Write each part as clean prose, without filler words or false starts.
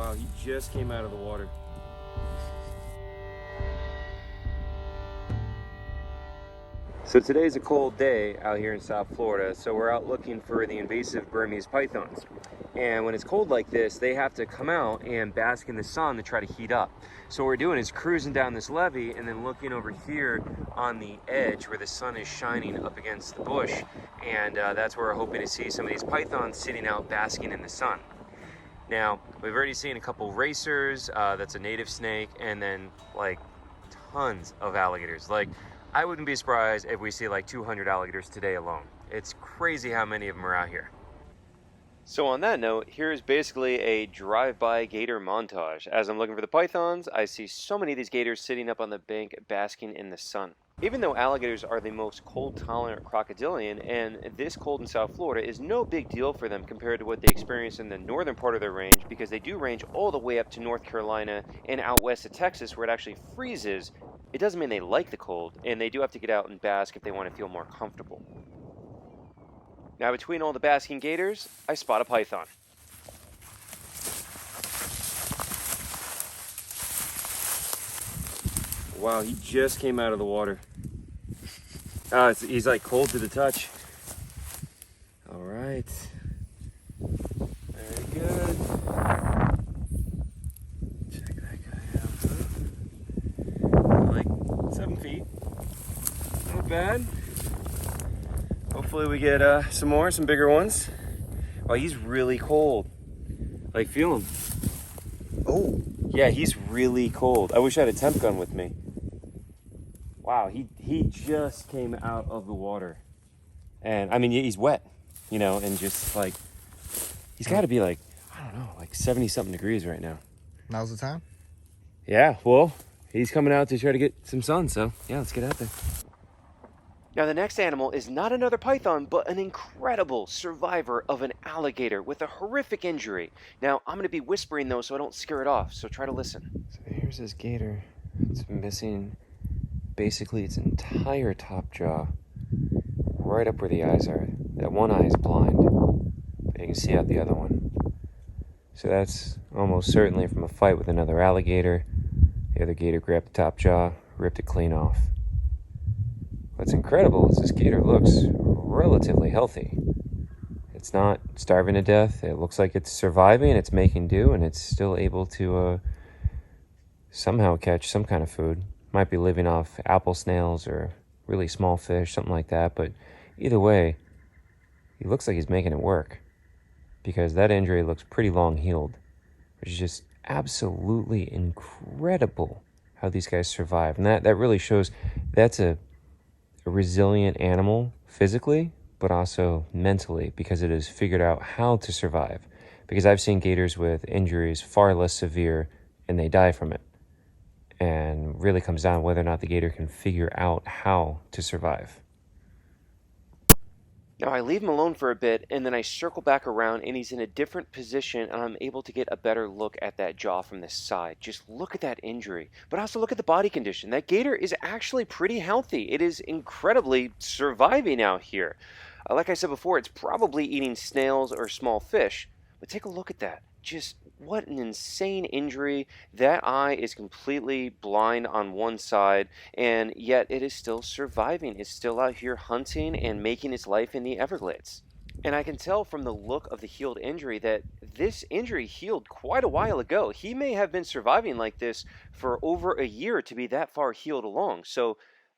Wow, he just came out of the water. So today's a cold day out here in South Florida, so we're out looking for the invasive Burmese pythons. And when it's cold like this, they have to come out and bask in the sun to try to heat up. So what we're doing is cruising down this levee and then looking over here on the edge where the sun is shining up against the bush. And that's where we're hoping to see some of these pythons sitting out basking in the sun. Now, we've already seen a couple racers, that's a native snake, and then like tons of alligators. Like, I wouldn't be surprised if we see like 200 alligators today alone. It's crazy how many of them are out here. So on that note, here's basically a drive-by gator montage. As I'm looking for the pythons, I see so many of these gators sitting up on the bank basking in the sun. Even though alligators are the most cold-tolerant crocodilian, and this cold in South Florida is no big deal for them compared to what they experience in the northern part of their range, because they do range all the way up to North Carolina and out west of Texas where it actually freezes. It doesn't mean they like the cold, and they do have to get out and bask if they want to feel more comfortable. Now between all the basking gators, I spot a python. Wow, he just came out of the water. He's like cold to the touch. All right. Very good. Check that guy out. Like 7 feet. Not bad. Hopefully we get some bigger ones. Oh, he's really cold. Like, feel him. Oh, yeah, he's really cold. I wish I had a temp gun with me. Wow, he just came out of the water. And I mean, he's wet, you know, and just like, he's got to be like, I don't know, like 70 something degrees right now. Now's the time? Yeah, well, he's coming out to try to get some sun, so yeah, let's get out there. Now the next animal is not another python, but an incredible survivor of an alligator with a horrific injury. Now, I'm going to be whispering though so I don't scare it off, so try to listen. So here's this gator. It's missing basically its entire top jaw, right up where the eyes are. That one eye is blind, but you can see out the other one. So that's almost certainly from a fight with another alligator. The other gator grabbed the top jaw, ripped it clean off. What's incredible is this gator looks relatively healthy. It's not starving to death. It looks like it's surviving, it's making do, and it's still able to somehow catch some kind of food. Might be living off apple snails or really small fish, something like that. But either way, he looks like he's making it work, because that injury looks pretty long healed, which is just absolutely incredible how these guys survive. And that really shows that's a resilient animal physically, but also mentally, because it has figured out how to survive. Because I've seen gators with injuries far less severe and they die from it. And really comes down to whether or not the gator can figure out how to survive. Now I leave him alone for a bit, and then I circle back around, and he's in a different position, and I'm able to get a better look at that jaw from this side. Just look at that injury, but also look at the body condition. That gator is actually pretty healthy. It is incredibly surviving out here. Like I said before, it's probably eating snails or small fish, but take a look at that. Just what an insane injury. That eye is completely blind on one side, and yet it is still surviving. It's still out here hunting and making its life in the Everglades. And I can tell from the look of the healed injury that this injury healed quite a while ago. He may have been surviving like this for over a year to be that far healed along. So,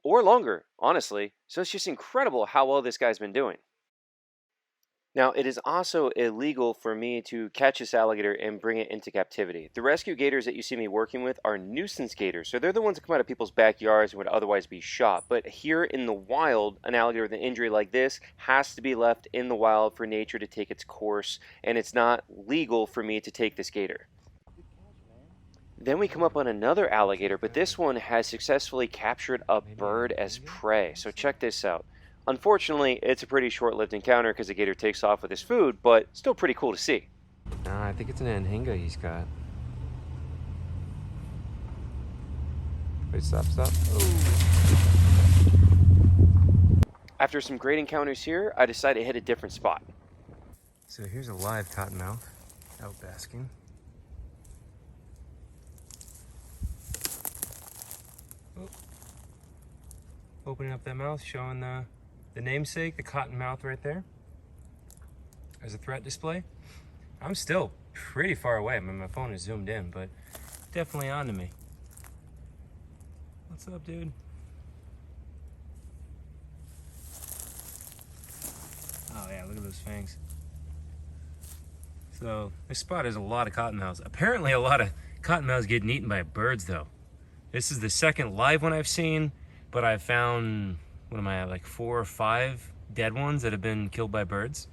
or longer, honestly. So it's just incredible how well this guy's been doing. Now, it is also illegal for me to catch this alligator and bring it into captivity. The rescue gators that you see me working with are nuisance gators, so they're the ones that come out of people's backyards and would otherwise be shot. But here in the wild, an alligator with an injury like this has to be left in the wild for nature to take its course, and it's not legal for me to take this gator. Then we come up on another alligator, but this one has successfully captured a bird as prey. So check this out. Unfortunately, it's a pretty short-lived encounter because the gator takes off with his food, but still pretty cool to see. I think it's an anhinga he's got. Wait, stop. Oh. After some great encounters here, I decided to hit a different spot. So here's a live cottonmouth out basking. Oh. Opening up that mouth, showing the namesake, the cotton mouth right there. There's a threat display. I'm still pretty far away. I mean, my phone is zoomed in, but definitely onto me. What's up, dude? Oh yeah, look at those fangs. So this spot has a lot of cottonmouths. Apparently a lot of cottonmouths getting eaten by birds though. This is the second live one I've seen, but I've found, what am I at, like 4 or 5 dead ones that have been killed by birds.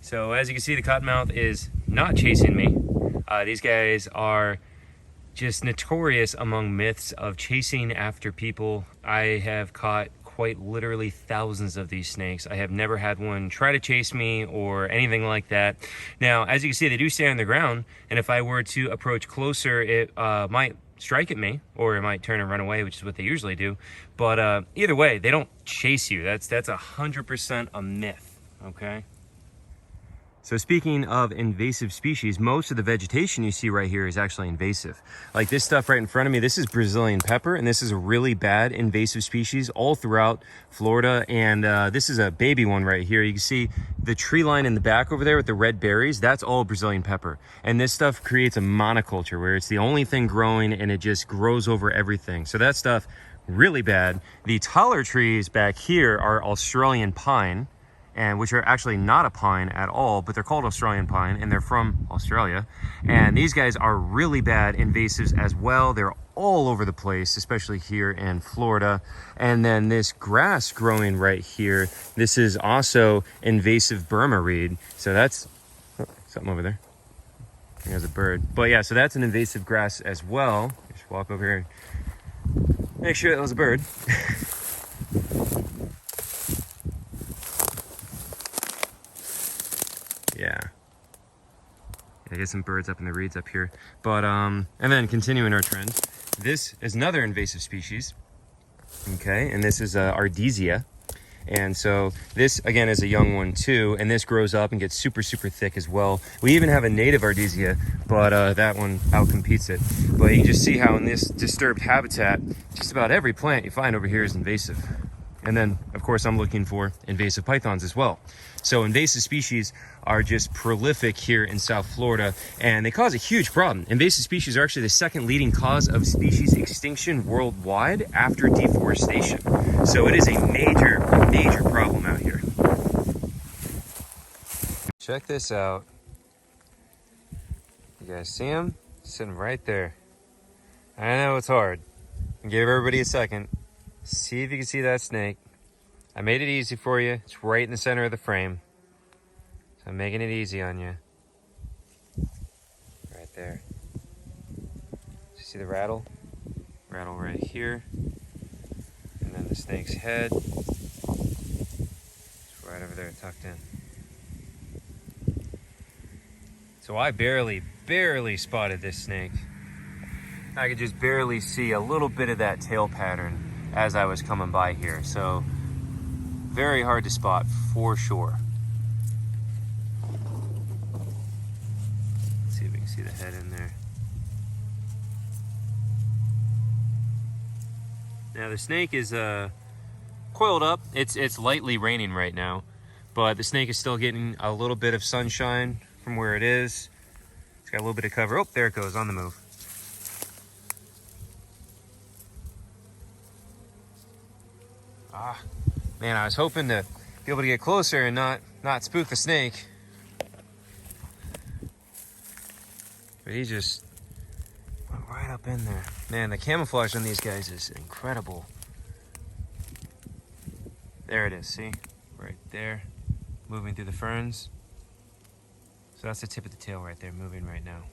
So as you can see, the cottonmouth is not chasing me. These guys are just notorious among myths of chasing after people. I have caught quite literally thousands of these snakes. I have never had one try to chase me or anything like that. Now, as you can see, they do stay on the ground, and if I were to approach closer, it might strike at me, or it might turn and run away, which is what they usually do. But either way, they don't chase you. That's 100% a myth, okay? So speaking of invasive species, most of the vegetation you see right here is actually invasive. Like this stuff right in front of me, this is Brazilian pepper, and this is a really bad invasive species all throughout Florida. And this is a baby one right here. You can see the tree line in the back over there with the red berries, that's all Brazilian pepper. And this stuff creates a monoculture where it's the only thing growing and it just grows over everything. So that stuff, really bad. The taller trees back here are Australian pine, and which are actually not a pine at all, but they're called Australian pine, and they're from Australia. And these guys are really bad invasives as well. They're all over the place, especially here in Florida. And then this grass growing right here, this is also invasive Burma reed. So that's something over there. I think there's a bird. But yeah, so that's an invasive grass as well. Just walk over here and make sure that was a bird. Yeah, get some birds up in the reeds up here. But and then continuing our trend, this is another invasive species, okay, and this is Ardesia. And so this again is a young one too, and this grows up and gets super thick as well. We even have a native Ardesia, but that one outcompetes it. But you can just see how in this disturbed habitat, just about every plant you find over here is invasive. And then, of course, I'm looking for invasive pythons as well. So invasive species are just prolific here in South Florida, and they cause a huge problem. Invasive species are actually the second leading cause of species extinction worldwide after deforestation. So it is a major problem out here. Check this out. You guys see him? Sitting right there. I know it's hard. Give everybody a second. See if you can see that snake. I made it easy for you. It's right in the center of the frame. So I'm making it easy on you. Right there. See the rattle? Rattle right here. And then the snake's head. It's right over there tucked in. So I barely spotted this snake. I could just barely see a little bit of that tail pattern as I was coming by here. So very hard to spot for sure. Let's see if we can see the head in there. Now the snake is coiled up. It's lightly raining right now, but the snake is still getting a little bit of sunshine from where it is. It's got a little bit of cover. Oh, there it goes, on the move. Ah, man, I was hoping to be able to get closer and not spook the snake. But he just went right up in there. Man, the camouflage on these guys is incredible. There it is, see? Right there, moving through the ferns. So that's the tip of the tail right there, moving right now.